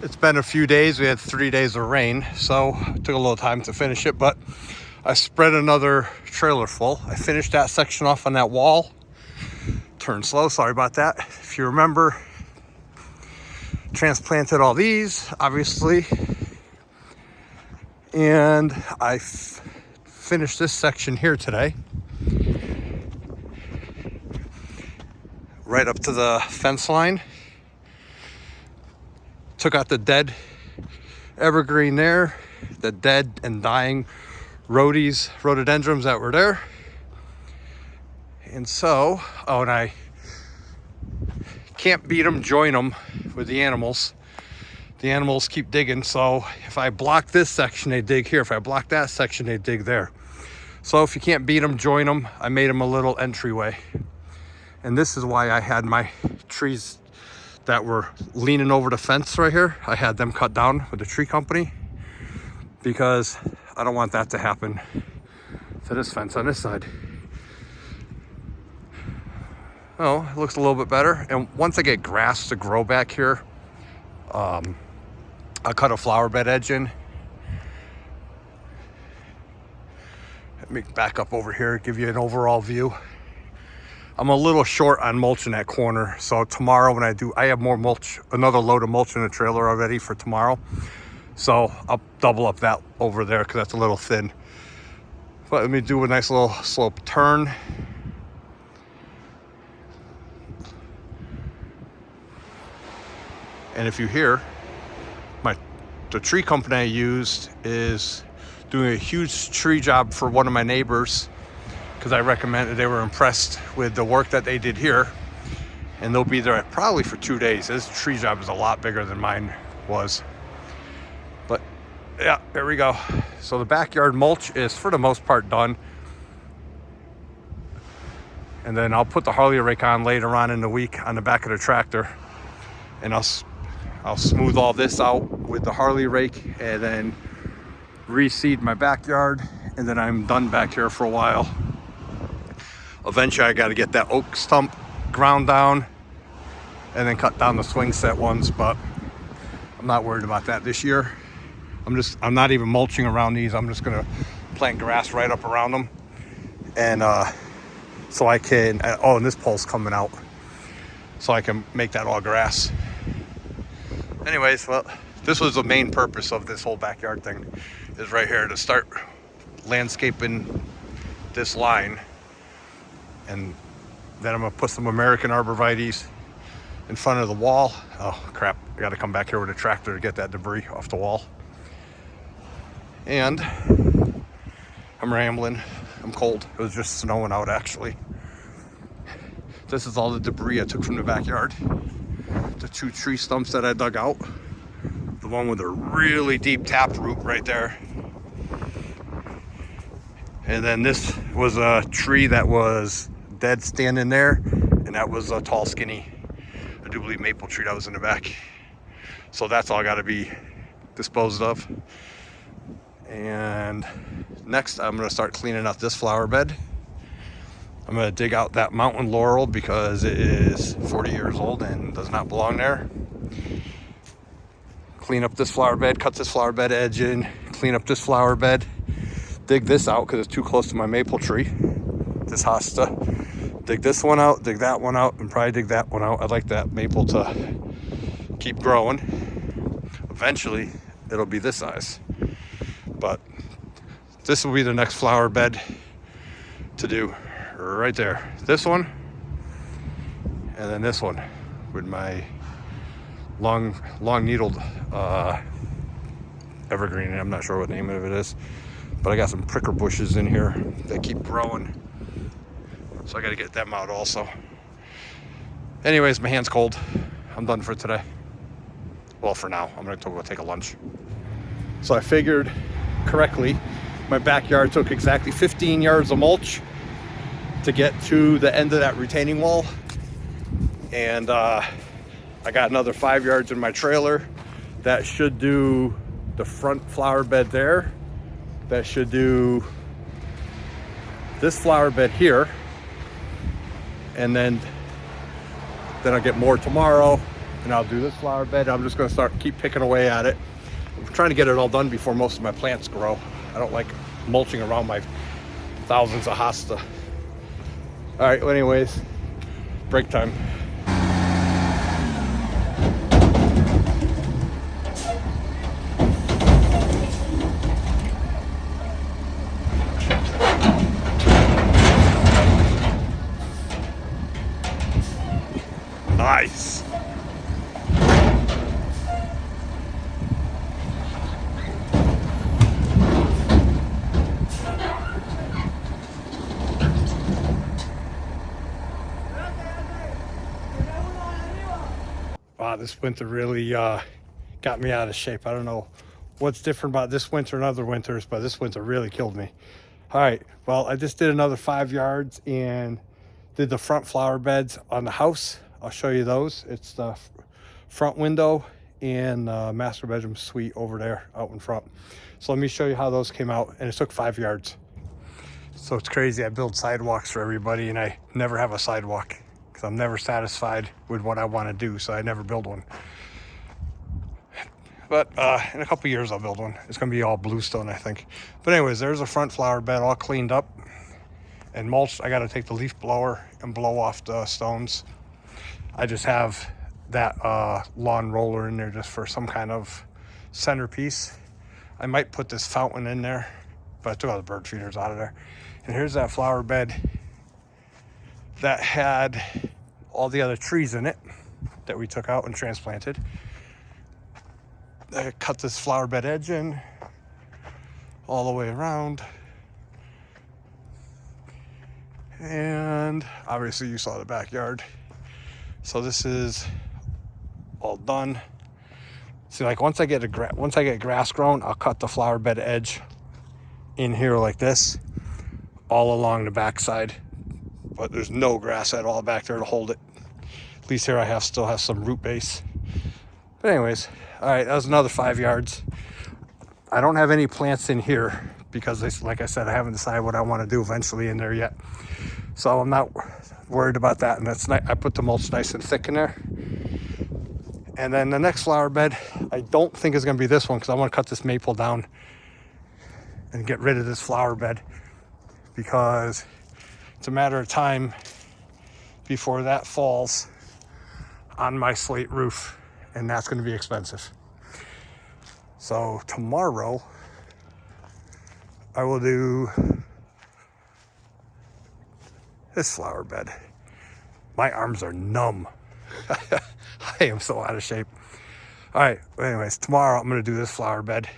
It's been a few days. We had 3 days of rain, so it took a little time to finish it, but I spread another trailer full. I finished that section off on that wall. Turn slow, sorry about that. If you remember, transplanted all these, obviously, and I finished this section here today, right up to the fence line. Took out the dead evergreen there, the dead and dying rhododendrons that were there. And so, oh, and I can't beat them, join them with the animals. The animals keep digging, so if I block this section, they dig here. If I block that section, they dig there. So if you can't beat them, join them. I made them a little entryway. And this is why I had my trees that were leaning over the fence right here. I had them cut down with the tree company because I don't want that to happen to this fence on this side. Oh, it looks a little bit better. And once I get grass to grow back here, I'll cut a flower bed edge in. Let me back up over here, give you an overall view. I'm a little short on mulch in that corner, so tomorrow when I have more mulch, another load of mulch in the trailer already for tomorrow. So I'll double up that over there because that's a little thin. But let me do a nice little slope turn. And if you hear, the tree company I used is doing a huge tree job for one of my neighbors because I recommended, they were impressed with the work that they did here. And they'll be there probably for 2 days. This tree job is a lot bigger than mine was. But yeah, there we go. So the backyard mulch is for the most part done. And then I'll put the Harley rake on later on in the week on the back of the tractor. And I'll smooth all this out with the Harley rake and then reseed my backyard. And then I'm done back here for a while. Eventually I got to get that oak stump ground down and then cut down the swing set ones, but I'm not worried about that this year. I'm not even mulching around these. I'm just gonna plant grass right up around them. And so I can, oh, and this pole's coming out, so I can make that all grass. Anyways, well, this was the main purpose of this whole backyard thing, is right here to start landscaping this line. And then I'm gonna put some American arborvitaes in front of the wall. Oh crap, I gotta come back here with a tractor to get that debris off the wall. And I'm rambling, I'm cold. It was just snowing out actually. This is all the debris I took from the backyard. The 2 tree stumps that I dug out. The one with a really deep taproot right there. And then this was a tree that was dead standing there, and that was a tall, skinny, I do believe maple tree that was in the back. So that's all got to be disposed of. And next I'm going to start cleaning out this flower bed. I'm going to dig out that mountain laurel because it is 40 years old and does not belong there. Clean up this flower bed, cut this flower bed edge in, clean up this flower bed, dig this out because it's too close to my maple tree, this hosta. Dig this one out, dig that one out, and probably dig that one out. I'd like that maple to keep growing. Eventually, it'll be this size. But this will be the next flower bed to do right there. This one, and then this one with my long needled evergreen. I'm not sure what the name of it is, but I got some pricker bushes in here that keep growing. So I got to get them out also. Anyways, my hand's cold. I'm done for today. Well, for now. I'm going to go take a lunch. So I figured correctly, my backyard took exactly 15 yards of mulch to get to the end of that retaining wall. And I got another 5 yards in my trailer. That should do the front flower bed there. That should do this flower bed here. And then I'll get more tomorrow. and I'll do this flower bed. I'm just gonna keep picking away at it. I'm trying to get it all done before most of my plants grow. I don't like mulching around my thousands of hosta. All right, well, anyways, break time. Nice. Wow, this winter really got me out of shape. I don't know what's different about this winter and other winters, but this winter really killed me. All right, well, I just did another 5 yards and did the front flower beds on the house. I'll show you those. It's the front window and master bedroom suite over there out in front. So let me show you how those came out, and it took 5 yards. So it's crazy. I build sidewalks for everybody, and I never have a sidewalk because I'm never satisfied with what I want to do, so I never build one. But in a couple years I'll build one. It's gonna be all bluestone, I think. But anyways, there's a front flower bed all cleaned up and mulched. I got to take the leaf blower and blow off the stones. I just have that lawn roller in there just for some kind of centerpiece. I might put this fountain in there, but I took all the bird feeders out of there. And here's that flower bed that had all the other trees in it that we took out and transplanted. I cut this flower bed edge in all the way around. And obviously you saw the backyard. So this is all done. See, like once I get grass grown, I'll cut the flower bed edge in here like this, all along the backside. But there's no grass at all back there to hold it. At least here I still have some root base. But anyways, all right, that was another 5 yards. I don't have any plants in here because, like I said, I haven't decided what I want to do eventually in there yet. So I'm not worried about that. And that's nice. I put the mulch nice and thick in there. And then the next flower bed, I don't think is going to be this one because I want to cut this maple down and get rid of this flower bed because it's a matter of time before that falls on my slate roof, and that's going to be expensive. So tomorrow I will do this flower bed. My arms are numb. I am so out of shape. All right, anyways, tomorrow I'm going to do this flower bed.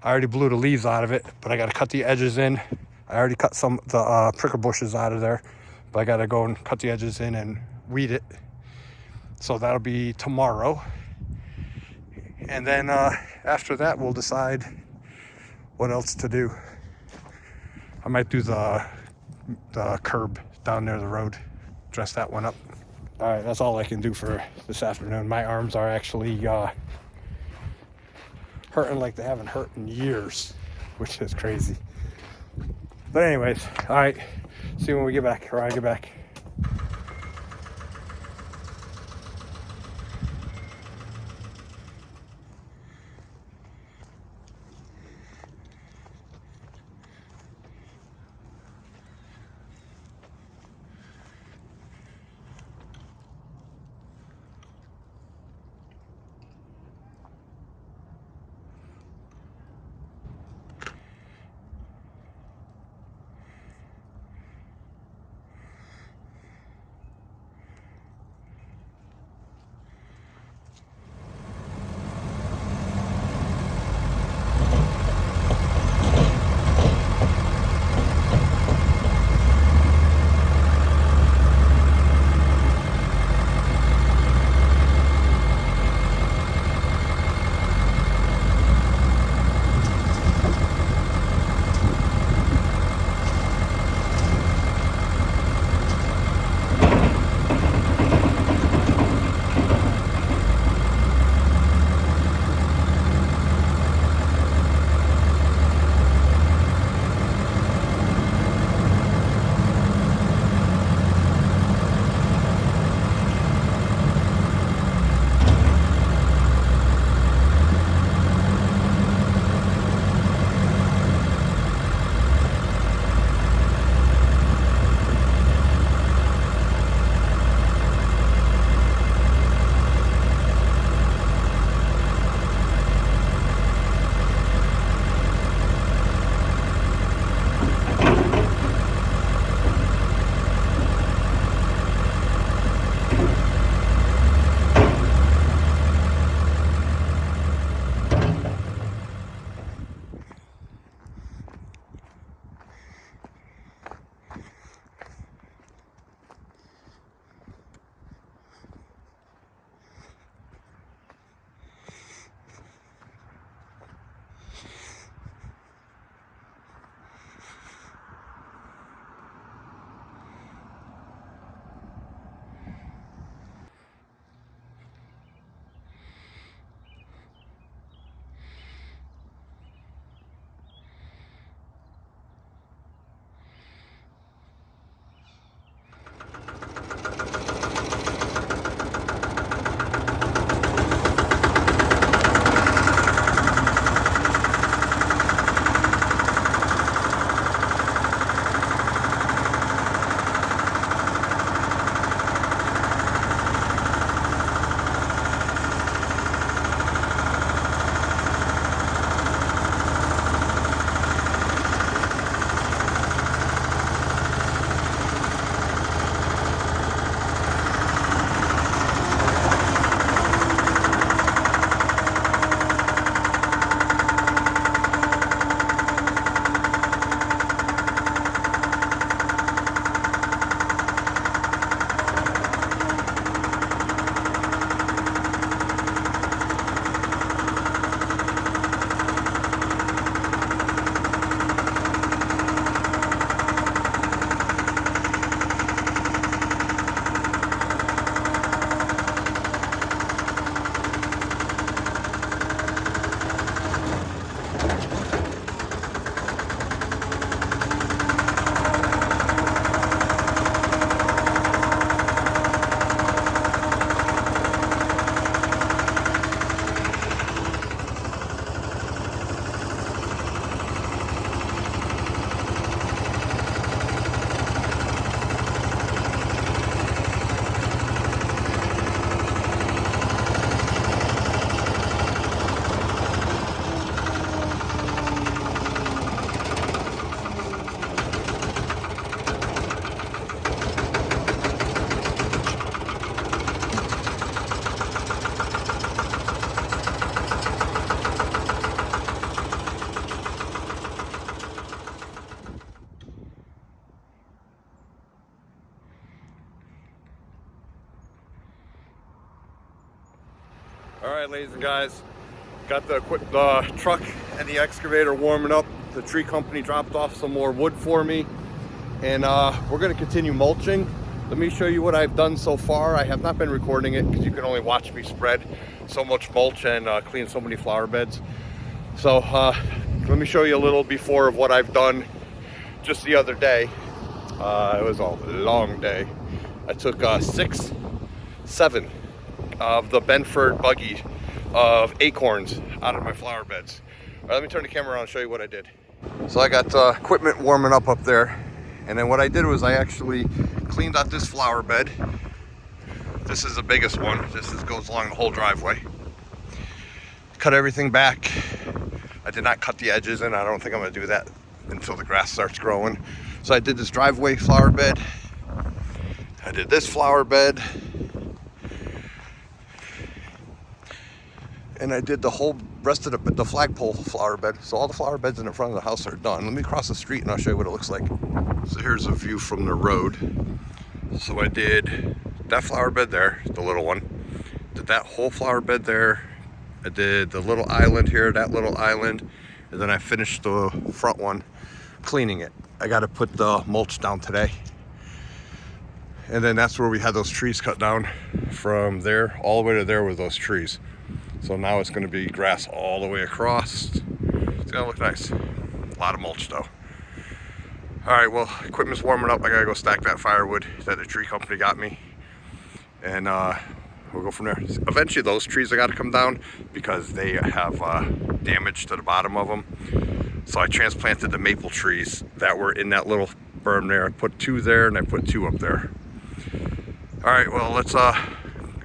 I already blew the leaves out of it, but I got to cut the edges in. I already cut some of the prickle bushes out of there, but I got to go and cut the edges in and weed it. So that'll be tomorrow. And then after that, we'll decide what else to do. I might do the curb down near the road, dress that one up. All right, that's all I can do for this afternoon. My arms are actually hurting like they haven't hurt in years, which is crazy. But anyways, all right, see you when we get back, or I get back. All right, ladies and guys, got the truck and the excavator warming up. The tree company dropped off some more wood for me, and we're gonna continue mulching. Let me show you what I've done so far. I have not been recording it because you can only watch me spread so much mulch and clean so many flower beds. So let me show you a little before of what I've done just the other day. It was a long day. I took 7 of the Benford buggy of acorns out of my flower beds. All right, let me turn the camera around and show you what I did. So I got equipment warming up there, and then what I did was I actually cleaned out this flower bed. This is the biggest one. This goes along the whole driveway. Cut everything back. I did not cut the edges, and I don't think I'm gonna do that until the grass starts growing. So I did this driveway flower bed. I did this flower bed. And I did the whole rest of the flagpole flower bed. So all the flower beds in the front of the house are done. Let me cross the street and I'll show you what it looks like. So here's a view from the road. So I did that flower bed there, the little one. Did that whole flower bed there. I did the little island here, that little island. And then I finished the front one, cleaning it. I got to put the mulch down today. And then that's where we had those trees cut down. From there all the way to there were those trees. So now it's going to be grass all the way across. It's going to look nice. A lot of mulch though. All right, well, equipment's warming up. I got to go stack that firewood that the tree company got me. And we'll go from there. Eventually those trees have got to come down because they have damage to the bottom of them. So I transplanted the maple trees that were in that little berm there. I put 2 there and I put 2 up there. All right, well, let's, I'm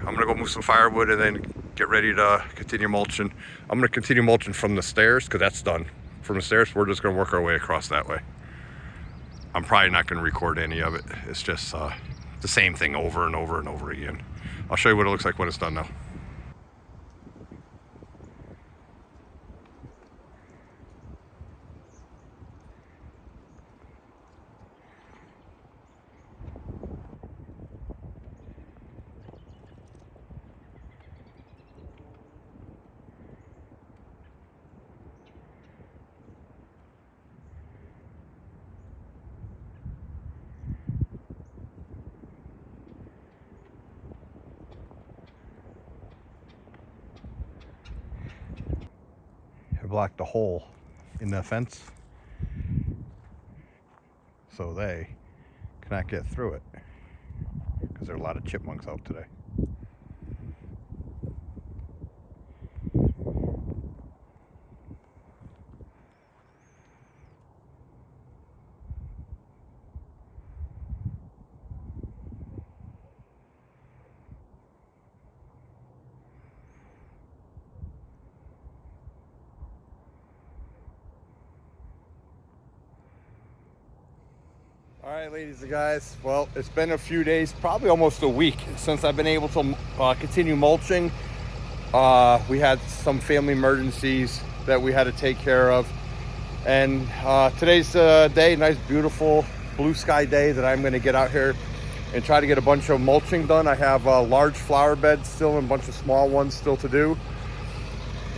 going to go move some firewood and then get ready to continue mulching. I'm going to continue mulching from the stairs because that's done. From the stairs, we're just going to work our way across that way. I'm probably not going to record any of it. It's just the same thing over and over and over again. I'll show you what it looks like when it's done now. Blocked the hole in the fence so they cannot get through it because there are a lot of chipmunks out today. All right, ladies and guys, well, it's been a few days, probably almost a week since I've been able to continue mulching. We had some family emergencies that we had to take care of. And today's the day, nice, beautiful blue sky day that I'm gonna get out here and try to get a bunch of mulching done. I have large flower beds still and a bunch of small ones still to do.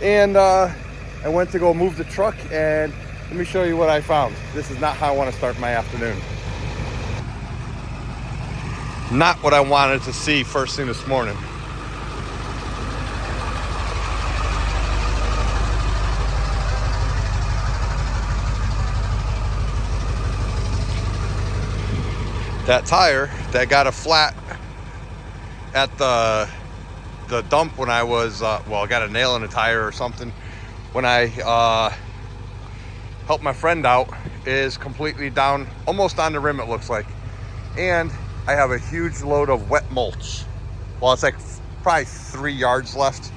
And I went to go move the truck, and let me show you what I found. This is not how I want to start my afternoon. Not what I wanted to see first thing this morning. That tire that got a flat at the dump when I was, well, I got a nail in the tire or something. When I helped my friend out, is completely down, almost on the rim it looks like. And I have a huge load of wet mulch. Well, it's like probably 3 yards left.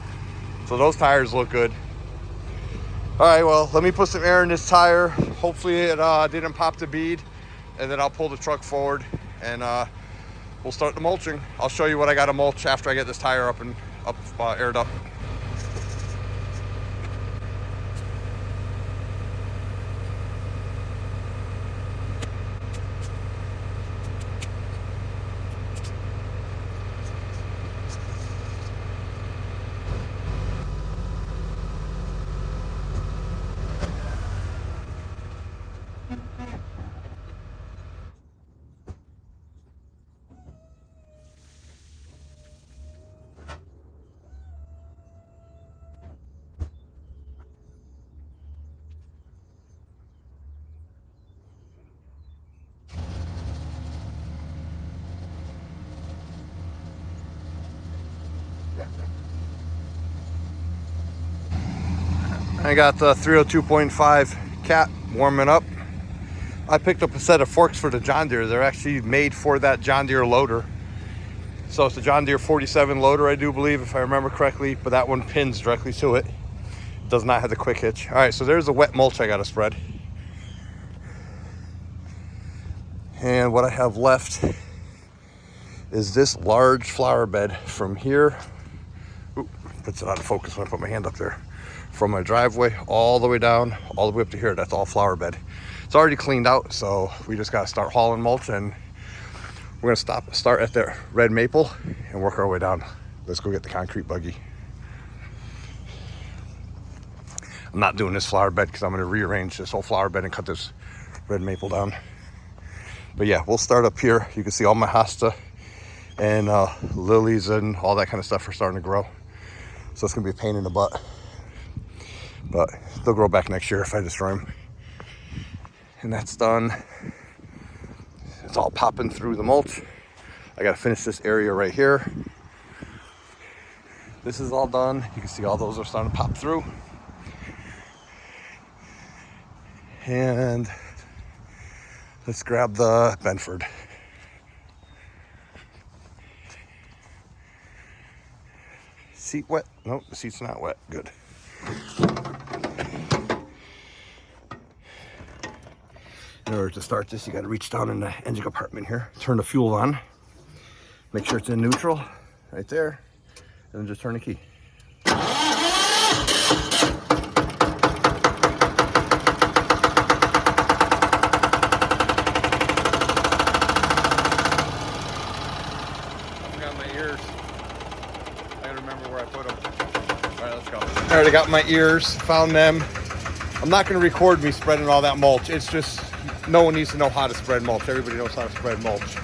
So those tires look good. All right, well, let me put some air in this tire. Hopefully it didn't pop the bead. And then I'll pull the truck forward and we'll start the mulching. I'll show you what I got to mulch after I get this tire up and aired up. I got the 302.5 cat warming up. I picked up a set of forks for the John Deere. They're actually made for that John Deere loader. So it's a John Deere 47 loader, I do believe, if I remember correctly, but that one pins directly to it. Does not have the quick hitch. All right, so there's the wet mulch I gotta spread. And what I have left is this large flower bed from here. Ooh, puts it out of focus when I put my hand up there. From my driveway all the way down, all the way up to here, that's all flower bed. It's already cleaned out, so we just gotta start hauling mulch, and we're gonna start at the red maple and work our way down. Let's go get the concrete buggy. I'm not doing this flower bed because I'm gonna rearrange this whole flower bed and cut this red maple down. But yeah, we'll start up here. You can see all my hosta and lilies and all that kind of stuff are starting to grow. So it's gonna be a pain in the butt. But they'll grow back next year if I destroy them. And that's done. It's all popping through the mulch. I gotta finish this area right here. This is all done. You can see all those are starting to pop through. And let's grab the Benford. Seat wet? Nope, the seat's not wet. Good. In order to start this, you got to reach down in the engine compartment here, turn the fuel on, make sure it's in neutral, right there, and then just turn the key. All right, I got my ears, found them. I'm not going to record me spreading all that mulch. It's just, no one needs to know how to spread mulch. Everybody knows how to spread mulch.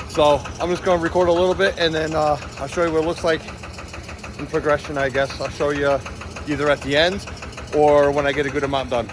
So I'm just going to record a little bit, and then I'll show you what it looks like in progression, I guess. I'll show you either at the end or when I get a good amount done.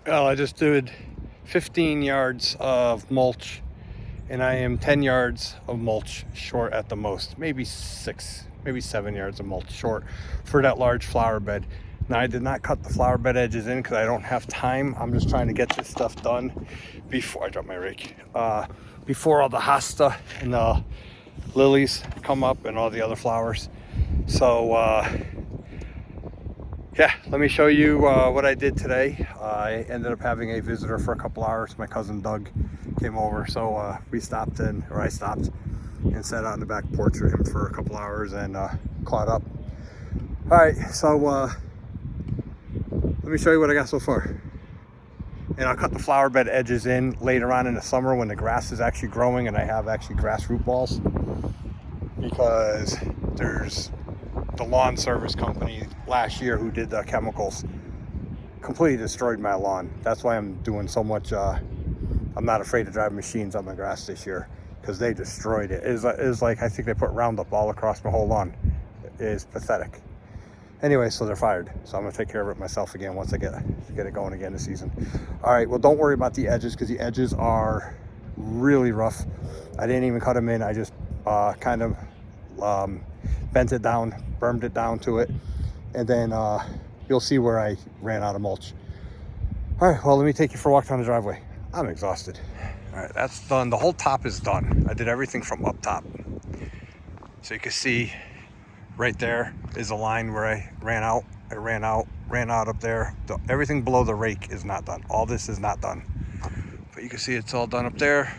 Well, I just did 15 yards of mulch, and I am 10 yards of mulch short at the most. Maybe 6, maybe 7 yards of mulch short for that large flower bed. Now, I did not cut the flower bed edges in because I don't have time. I'm just trying to get this stuff done before I drop my rake. Before all the hosta and the lilies come up and all the other flowers. So, yeah, let me show you what I did today. I ended up having a visitor for a couple hours. My cousin Doug came over, so I stopped and sat out on the back porch with him for a couple hours and caught up. All right, so let me show you what I got so far. And I'll cut the flower bed edges in later on in the summer when the grass is actually growing and I have actually grass root balls, because there's the lawn service company last year who did the chemicals completely destroyed my lawn. That's why I'm doing so much. I'm not afraid to drive machines on the grass this year because they destroyed it. It was like, I think they put Roundup all across my whole lawn. It is pathetic. Anyway, so they're fired. So I'm gonna take care of it myself again once I get it going again this season. All right, well, don't worry about the edges because the edges are really rough. I didn't even cut them in. I just kind of bent it down, bermed it down to it, and then you'll see where I ran out of mulch. All right, well, let me take you for a walk down the driveway. I'm exhausted. All right, that's done. The whole top is done. I did everything from up top. So you can see right there is a line where I ran out up there. Everything below the rake is not done. All this is not done. But you can see it's all done up there.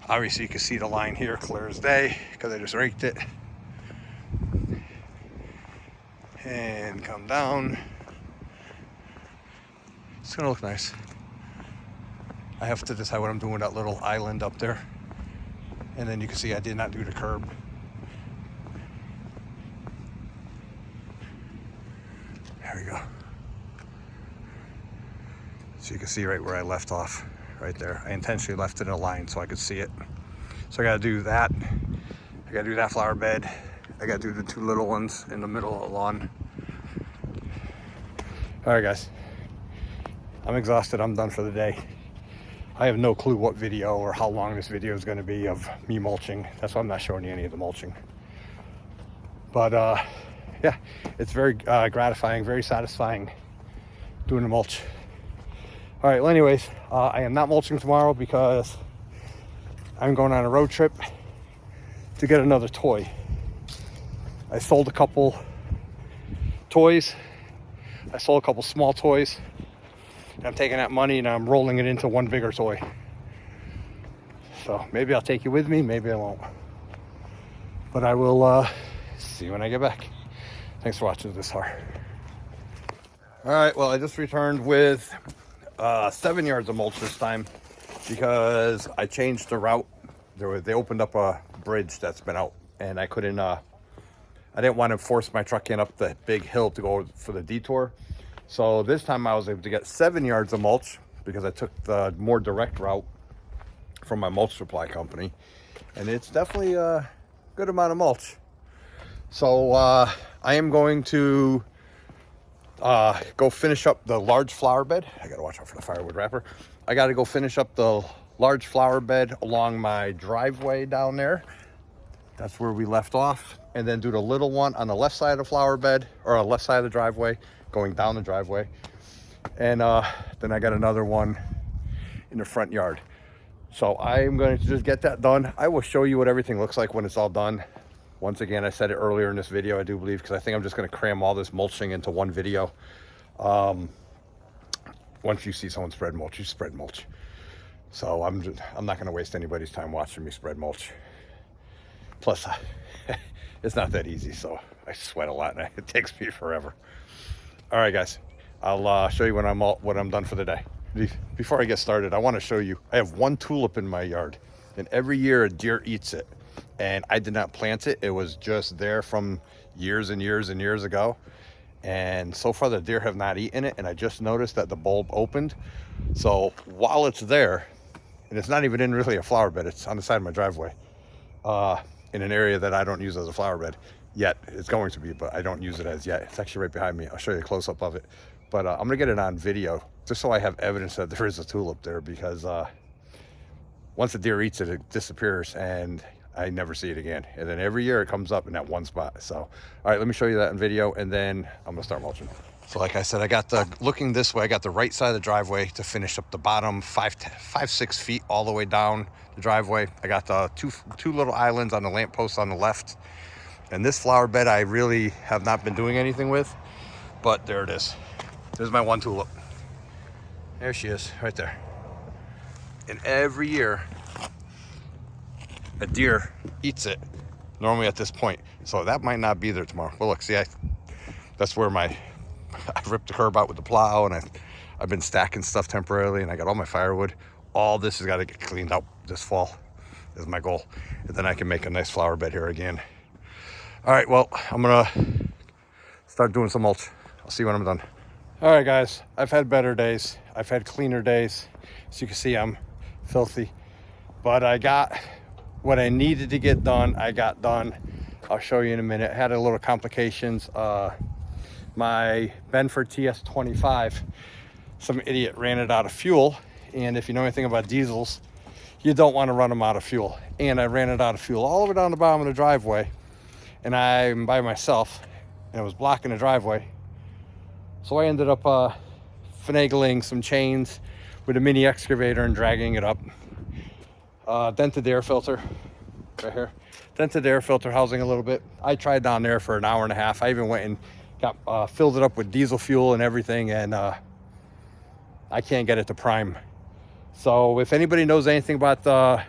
Obviously you can see the line here clear as day because I just raked it. And come down. It's gonna look nice. I have to decide what I'm doing with that little island up there. And then you can see I did not do the curb. There we go. So you can see right where I left off, right there. I intentionally left it in a line so I could see it. So I gotta do that. I gotta do that flower bed. I gotta do the two little ones in the middle of the lawn. All right, guys. I'm exhausted. I'm done for the day. I have no clue what video or how long this video is gonna be of me mulching. That's why I'm not showing you any of the mulching. But yeah, it's very gratifying, very satisfying doing the mulch. All right, well, anyways, I am not mulching tomorrow because I'm going on a road trip to get another toy. I sold a couple toys. I sold a couple small toys. And I'm taking that money and I'm rolling it into one bigger toy. So maybe I'll take you with me, maybe I won't. But I will see you when I get back. Thanks for watching this far. All right, well, I just returned with 7 yards of mulch this time because I changed the route. They opened up a bridge that's been out and I couldn't, I didn't want to force my truck in up the big hill to go for the detour. So this time I was able to get 7 yards of mulch because I took the more direct route from my mulch supply company. And it's definitely a good amount of mulch. So I am going to go finish up the large flower bed. I gotta watch out for the firewood wrapper. I gotta go finish up the large flower bed along my driveway down there. That's where we left off. And then do the little one on the left side of the flower bed, or on the left side of the driveway, going down the driveway. And then I got another one in the front yard. So I'm going to just get that done. I will show you what everything looks like when it's all done. Once again, I said it earlier in this video, I do believe, because I think I'm just going to cram all this mulching into one video. Once you see someone spread mulch, you spread mulch. So I'm not going to waste anybody's time watching me spread mulch. Plus, it's not that easy, so I sweat a lot and it takes me forever. All right, guys, I'll show you when I'm done for the day. Before I get started, I want to show you, I have one tulip in my yard, and every year a deer eats it. And I did not plant it. It was just there from years and years and years ago. And so far the deer have not eaten it. And I just noticed that the bulb opened. So while it's there, and it's not even in really a flower bed, it's on the side of my driveway, in an area that I don't use as a flower bed yet. It's going to be, but I don't use it as yet. It's actually right behind me. I'll show you a close-up of it. But I'm gonna get it on video just so I have evidence that there is a tulip there, because once a deer eats it, it disappears and I never see it again. And then every year it comes up in that one spot. So, all right, let me show you that in video, and then I'm gonna start mulching. So like I said, I got the, looking this way, I got the right side of the driveway to finish up the bottom 5-6 feet all the way down the driveway. I got the two little islands on the lamppost on the left. And this flower bed I really have not been doing anything with, but there it is. There's my one tulip. There she is, right there. And every year, a deer eats it, normally at this point. So that might not be there tomorrow. Well, look, see, that's where I ripped the curb out with the plow, and I've been stacking stuff temporarily, and I got all my firewood. All this has got to get cleaned out this fall, is my goal. And then I can make a nice flower bed here again. All right, well, I'm gonna start doing some mulch. I'll see you when I'm done. All right, guys, I've had better days. I've had cleaner days. As you can see, I'm filthy, but I got what I needed to get done. I got done. I'll show you in a minute. I had a little complications. My Benford TS-25, some idiot ran it out of fuel. And if you know anything about diesels, you don't want to run them out of fuel. And I ran it out of fuel all the way down the bottom of the driveway. And I'm by myself, and it was blocking the driveway. So I ended up finagling some chains with a mini excavator and dragging it up. Dented the air filter right here. Dented the air filter housing a little bit. I tried down there for an hour and a half. I even went and got filled it up with diesel fuel and everything, and I can't get it to prime. So if anybody knows anything about the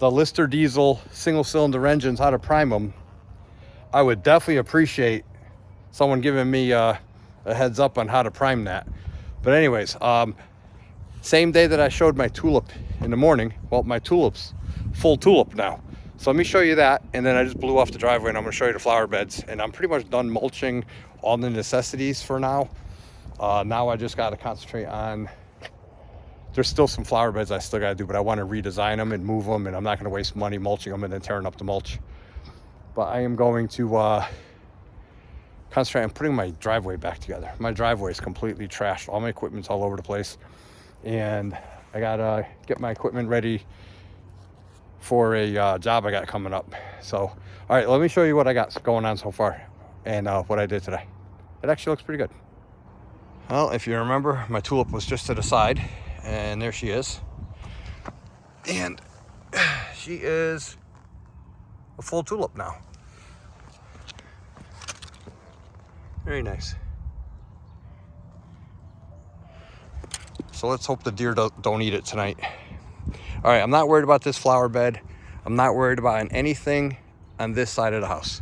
Lister diesel single cylinder engines, how to prime them, I would definitely appreciate someone giving me a heads up on how to prime that. But anyways, same day that I showed my tulip in the morning, well, my tulip's full tulip now. So let me show you that, and then I just blew off the driveway, and I'm gonna show you the flower beds. And I'm pretty much done mulching all the necessities for now. Now I just gotta concentrate on, there's still some flower beds I still gotta do, but I wanna redesign them and move them, and I'm not gonna waste money mulching them and then tearing up the mulch. But I am going to concentrate on putting my driveway back together. My driveway is completely trashed. All my equipment's all over the place. And I gotta get my equipment ready for a job I got coming up. So, all right, let me show you what I got going on so far and what I did today. It actually looks pretty good. Well, if you remember, my tulip was just to the side, and there she is. And she is a full tulip now. Very nice. So let's hope the deer don't eat it tonight. All right, I'm not worried about this flower bed. I'm not worried about anything on this side of the house,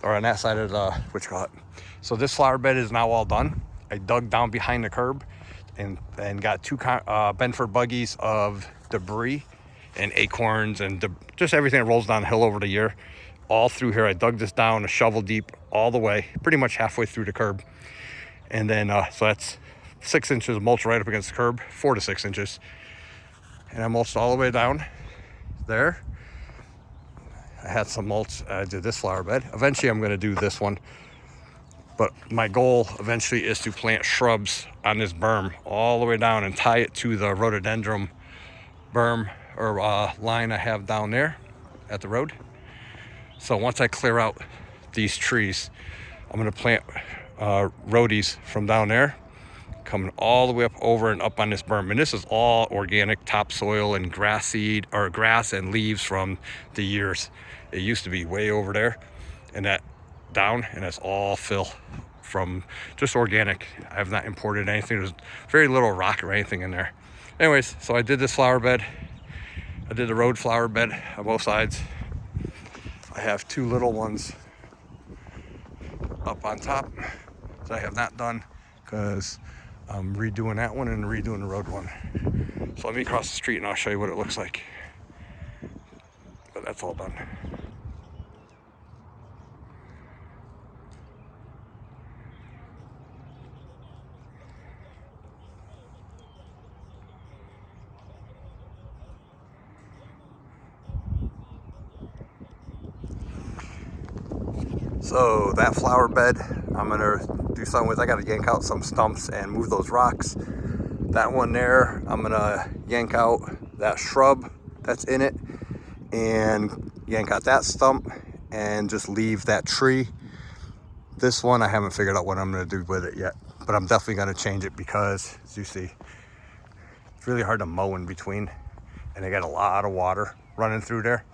or on that side of the, what you call it. So this flower bed is now all done. I dug down behind the curb and got two Benford buggies of debris and acorns and just everything that rolls down the hill over the year. All through here, I dug this down a shovel deep all the way, pretty much halfway through the curb. And then, so that's 6 inches of mulch right up against the curb, 4 to 6 inches. And I mulched all the way down there. I had some mulch. I did this flower bed. Eventually, I'm going to do this one. But my goal eventually is to plant shrubs on this berm all the way down and tie it to the rhododendron berm or line I have down there at the road. So once I clear out these trees, I'm going to plant rhodies from down there, coming all the way up over and up on this berm. And this is all organic topsoil and grass seed, or grass and leaves from the years. It used to be way over there and that down, and that's all fill from just organic. I have not imported anything. There's very little rock or anything in there. Anyways, so I did this flower bed. I did the road flower bed on both sides. I have two little ones up on top that I have not done because I'm redoing that one and redoing the road one. So let me cross the street and I'll show you what it looks like. But that's all done. So that flower bed, I'm gonna do something with. I gotta yank out some stumps and move those rocks. That one there, I'm gonna yank out that shrub that's in it and yank out that stump and just leave that tree. This one, I haven't figured out what I'm gonna do with it yet, but I'm definitely gonna change it because, as you see, it's really hard to mow in between, and they got a lot of water running through there.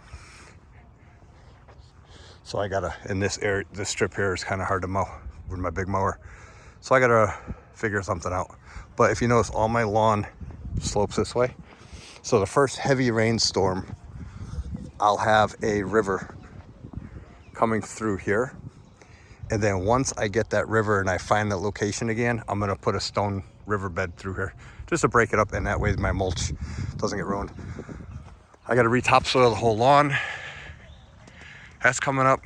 So I gotta, in this area, this strip here is kind of hard to mow with my big mower. So I gotta figure something out. But if you notice, all my lawn slopes this way. So the first heavy rainstorm, I'll have a river coming through here. And then once I get that river and I find that location again, I'm gonna put a stone riverbed through here just to break it up, and that way my mulch doesn't get ruined. I gotta re-topsoil the whole lawn. That's coming up.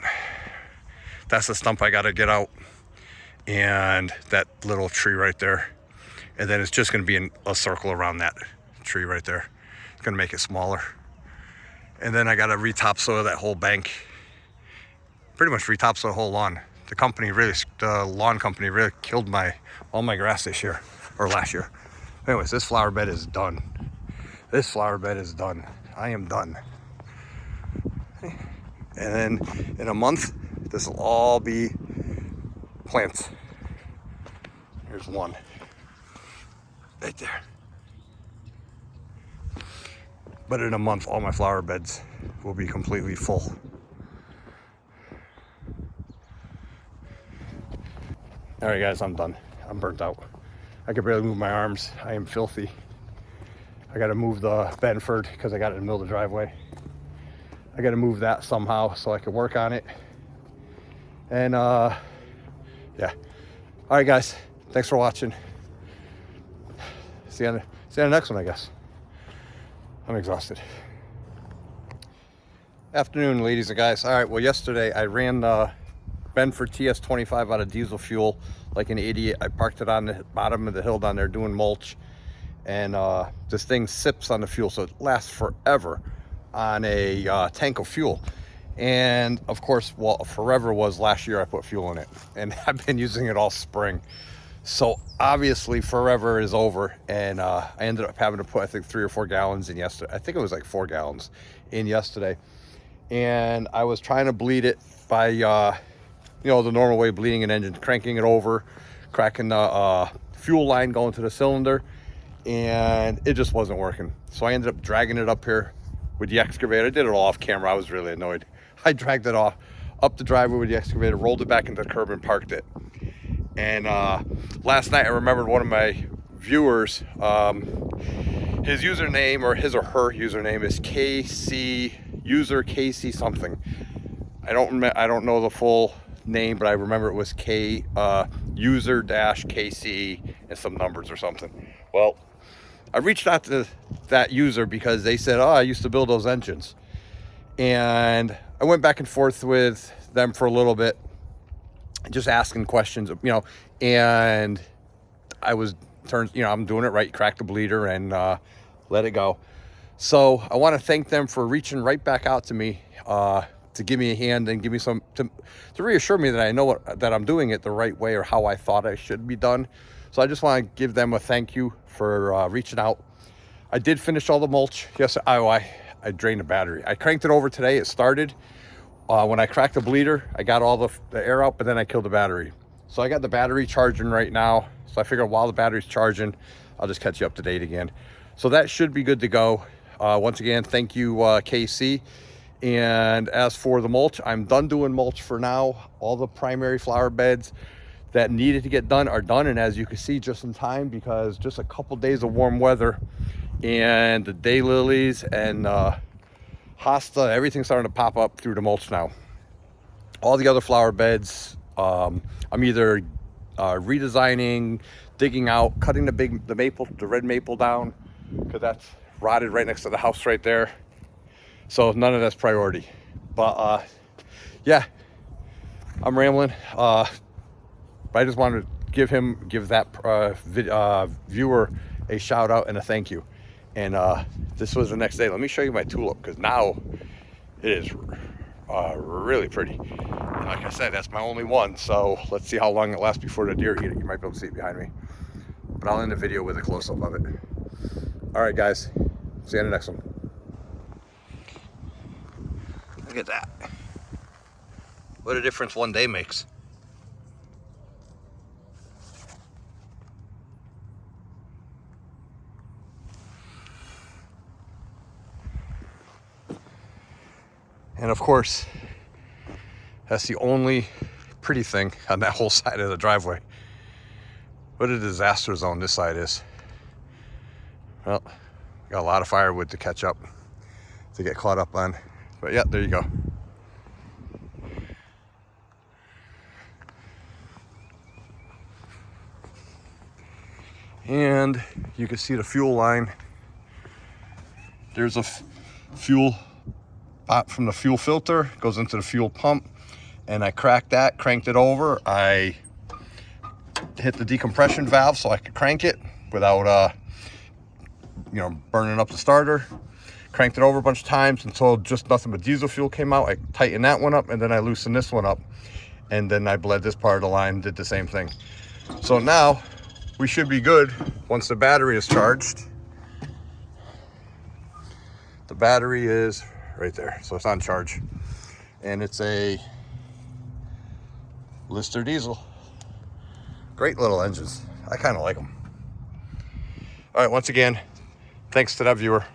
That's the stump I gotta get out, and that little tree right there. And then it's just gonna be in a circle around that tree right there. It's gonna make it smaller. And then I gotta re-topsoil that whole bank. Pretty much re-topsoil the whole lawn. The lawn company really killed all my grass this year, or last year. Anyways, this flower bed is done. This flower bed is done. I am done. And then in a month, this will all be plants. Here's one right there. But in a month, all my flower beds will be completely full. All right, guys, I'm done. I'm burnt out. I can barely move my arms. I am filthy. I got to move the Benford because I got it in the middle of the driveway. I got to move that somehow so I can work on it. And yeah. All right, guys, thanks for watching. See you on the next one, I guess. I'm exhausted. Afternoon, ladies and guys. All right, well, yesterday I ran the Benford TS-25 out of diesel fuel like an idiot. I parked it on the bottom of the hill down there doing mulch, and this thing sips on the fuel, so it lasts forever on a tank of fuel. And of course, well, forever was last year I put fuel in it, and I've been using it all spring. So obviously forever is over, and I ended up having to put, I think, 3 or 4 gallons in yesterday. I think it was like 4 gallons in yesterday. And I was trying to bleed it by, you know, the normal way of bleeding an engine, cranking it over, cracking the fuel line going to the cylinder, and it just wasn't working. So I ended up dragging it up here with the excavator. I did it all off camera. I was really annoyed. I dragged it off up the driveway with the excavator, rolled it back into the curb and parked it. And last night I remembered one of my viewers, his username, or his or her username, is KC user KC something. I don't know the full name, but I remember it was K user dash KC and some numbers or something. Well, I reached out to that user because they said, oh, I used to build those engines. And I went back and forth with them for a little bit, just asking questions, you know, and I was I'm doing it right, crack the bleeder and let it go. So I want to thank them for reaching right back out to me to give me a hand and give me some, to reassure me that I know that I'm doing it the right way, or how I thought I should be done. So I just want to give them a thank you for reaching out. I did finish all the mulch. Yes, I drained the battery. I cranked it over today. It started. When I cracked the bleeder, I got all the air out, but then I killed the battery. So I got the battery charging right now. So I figured while the battery's charging, I'll just catch you up to date again. So that should be good to go. Once again, thank you, KC. And as for the mulch, I'm done doing mulch for now. All the primary flower beds that needed to get done are done. And as you can see, just in time, because just a couple days of warm weather, and the daylilies and hosta, everything's starting to pop up through the mulch now. All the other flower beds, I'm either redesigning, digging out, cutting the red maple down, because that's rotted right next to the house right there. So none of that's priority. But yeah, I'm rambling. But I just wanted to give that viewer a shout out and a thank you. And this was the next day. Let me show you my tulip, because now it is really pretty. And like I said, that's my only one, so let's see how long it lasts before the deer eat it. You might be able to see it behind me, but I'll end the video with a close-up of it. All right, guys, see you in the next one. Look at that. What a difference one day makes. And of course, that's the only pretty thing on that whole side of the driveway. What a disaster zone this side is. Well, got a lot of firewood to catch up, to get caught up on. But yeah, there you go. And you can see the fuel line. There's a fuel from the fuel filter, goes into the fuel pump, and I cracked that, cranked it over. I hit the decompression valve so I could crank it without burning up the starter. Cranked it over a bunch of times until just nothing but diesel fuel came out. I tightened that one up, and then I loosened this one up, and then I bled this part of the line, did the same thing. So now we should be good once the battery is charged. The battery is right there, so it's on charge, and it's a Lister diesel. Great little engines. I kind of like them. All right, once again, thanks to that viewer.